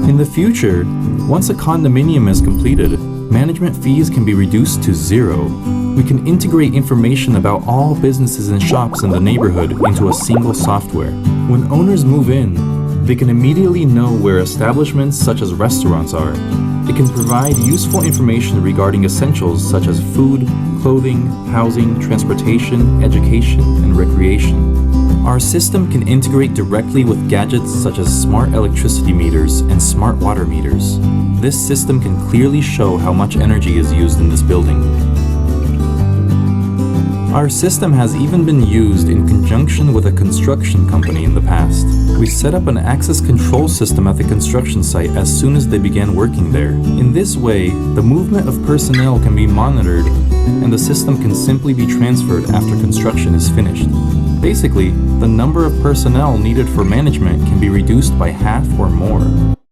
In the future, once a condominium is completed, management fees can be reduced to zero. We can integrate information about all businesses and shops in the neighborhood into a single software. When owners move in, they can immediately know where establishments such as restaurants are. It can provide useful information regarding essentials such as food, clothing, housing, transportation, education, and recreation. Our system can integrate directly with gadgets such as smart electricity meters and smart water meters. This system can clearly show how much energy is used in this building. Our system has even been used in conjunction with a construction company in the past. We set up an access control system at the construction site as soon as they began working there. In this way, the movement of personnel can be monitored and the system can simply be transferred after construction is finished. Basically, the number of personnel needed for management can be reduced by half or more.